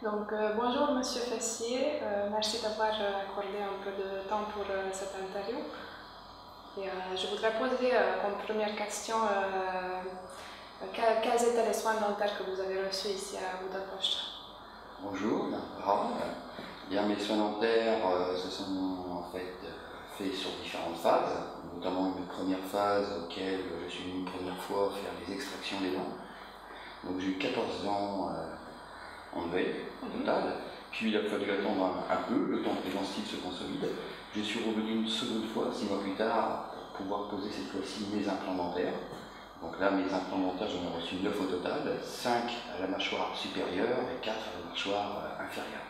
Donc, bonjour Monsieur Fessier, merci d'avoir accordé un peu de temps pour cette interview. Et je voudrais poser comme première question, quels étaient les soins dentaires que vous avez reçus ici à Budapest? Bonjour, Ram. Bien, mes soins dentaires se sont en fait faits sur différentes phases, notamment une première phase auquel je suis venu une première fois faire les extractions des dents. Donc j'ai eu 14 ans enlevés au total, puis il a fallu attendre un peu, le temps que les gencives se consolident. Je suis revenu une seconde fois, 6 mois plus tard, pour pouvoir poser cette fois-ci mes implants dentaires. Donc là, mes implants dentaires, j'en ai reçu 9 au total, 5 à la mâchoire supérieure et 4 à la mâchoire inférieure.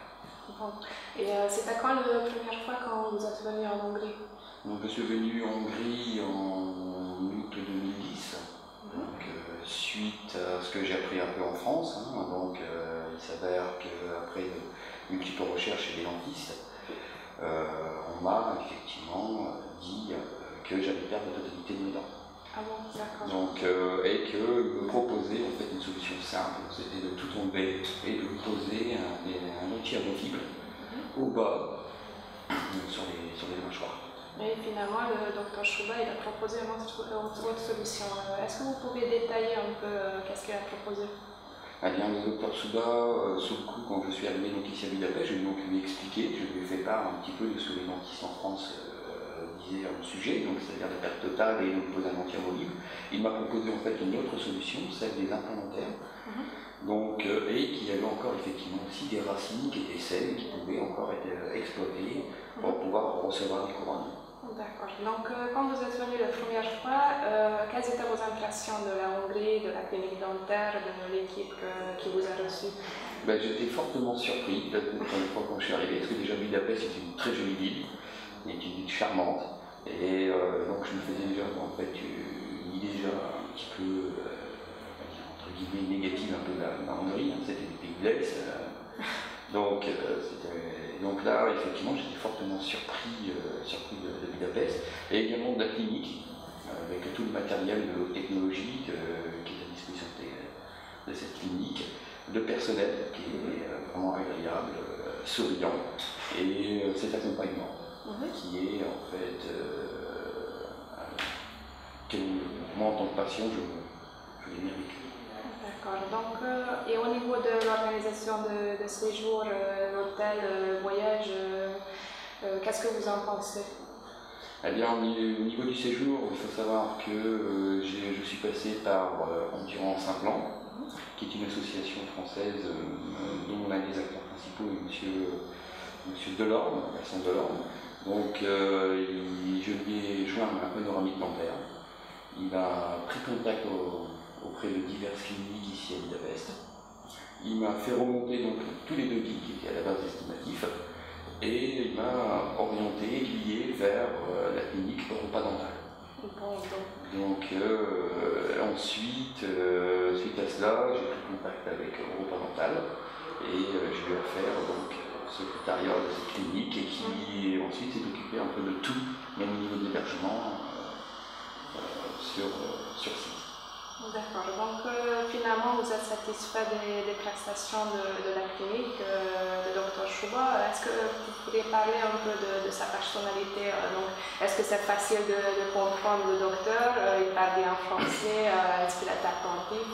Bon. Et c'était quand la première fois quand vous êtes venu en Hongrie? Donc je suis venu en Hongrie en août 2010, donc, suite à ce que j'ai appris un peu en France. Donc il s'avère qu'après de multiples recherches chez les dentistes, on m'a effectivement dit que j'allais perdre la totalité de mes dents. Ah bon, d'accord. Donc, et qu'il me proposait en fait une solution simple, c'était de tout enlever et de poser un outil amovible au bas sur les mâchoires. Et finalement, le docteur Chouba il a proposé une autre solution. Est-ce que vous pouvez détailler un peu qu'est-ce qu'il a proposé? Eh bien, le docteur Chouba, sur le coup, quand je suis arrivé donc ici à Budapest, je lui ai donc lui expliqué, je lui ai fait part un petit peu de ce que les dentistes en France disaient au sujet, donc c'est-à-dire la perte totale et donc poser un dentier amovible. Il m'a proposé en fait une autre solution, celle des implants dentaires, donc, et qui avait encore effectivement aussi des racines qui étaient saines, qui pouvaient encore être exploitées pour pouvoir recevoir des couronnes. D'accord. Donc, quand vous êtes venu la première fois, quelles étaient vos impressions de la Hongrie, de la clinique dentaire, de l'équipe qui vous a reçu? Ben, j'étais fortement surpris la première fois quand je suis arrivé, parce que déjà Budapest est une très jolie ville, une ville charmante, et donc je me faisais déjà en fait une idée déjà un petit peu entre guillemets négative un peu de la Hongrie, c'était des pays de l'Est. Donc là, effectivement, j'étais fortement surpris de Budapest, et également de la clinique, avec tout le matériel de haute technologie qui est à disposition de cette clinique, de personnel qui est vraiment agréable, souriant, et cet accompagnement qui est en fait, que moi en tant que patient, je l'ai bien vécu. D'accord. Donc, et au niveau de l'organisation de séjour, l'hôtel, le voyage, qu'est-ce que vous en pensez? Eh bien, au niveau du séjour, il faut savoir que je suis passé par Endurance Implant, qui est une association française dont l'un des acteurs principaux est monsieur Delorme, Vincent Delorme. Donc, je lui ai joint un panoramique dentaire. Il a pris contact auprès de diverses cliniques ici à Budapest. Il m'a fait remonter donc tous les devis qui étaient à la base estimatifs et il m'a orienté, aiguillé vers la clinique Europa Dental. Donc ensuite, suite à cela, j'ai pris contact avec Europa Dental et je lui ai offert donc le secrétariat de cette clinique et qui ensuite s'est occupé un peu de tout, même au niveau de l'hébergement sur site. D'accord. Donc finalement, vous êtes satisfait des prestations de la clinique, de Dr Chouba. Est-ce que vous pourriez parler un peu de sa personnalité? Est-ce que c'est facile de comprendre le docteur? Il parle bien français? Est-ce qu'il est attentif?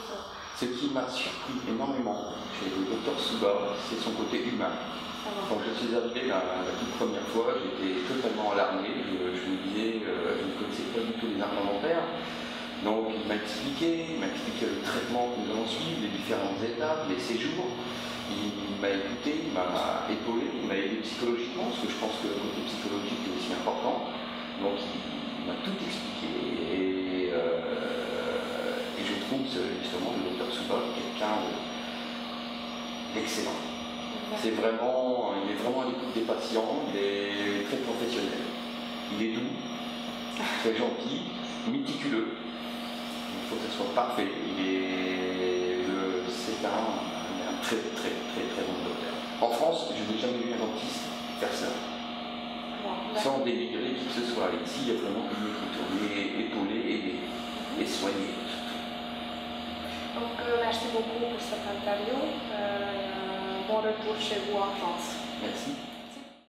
Ce qui m'a surpris énormément chez le Dr Chouba, c'est son côté humain. Quand je suis arrivé la toute première fois, j'étais totalement alarmé. Je me disais, je ne connaissais pas du tout les implants dentaires. Donc il m'a expliqué le traitement que nous allons suivre, les différentes étapes, les séjours. Il m'a écouté, il m'a épaulé, il m'a aidé psychologiquement, parce que je pense que le côté psychologique est aussi important. Donc il m'a tout expliqué et je trouve justement le docteur Chouba quelqu'un d'excellent. Il est vraiment à l'écoute des patients, il est très professionnel. Il est doux, très gentil, méticuleux. Il faut que ce soit parfait. C'est un très bon docteur. En France, je n'ai jamais vu un dentiste faire ça. Sans dénigrer qui que ce soit. Ici, il y a vraiment une équipe épaulée, aidée et soignée. Donc, merci beaucoup pour cette interview. bon retour chez vous en France. Merci.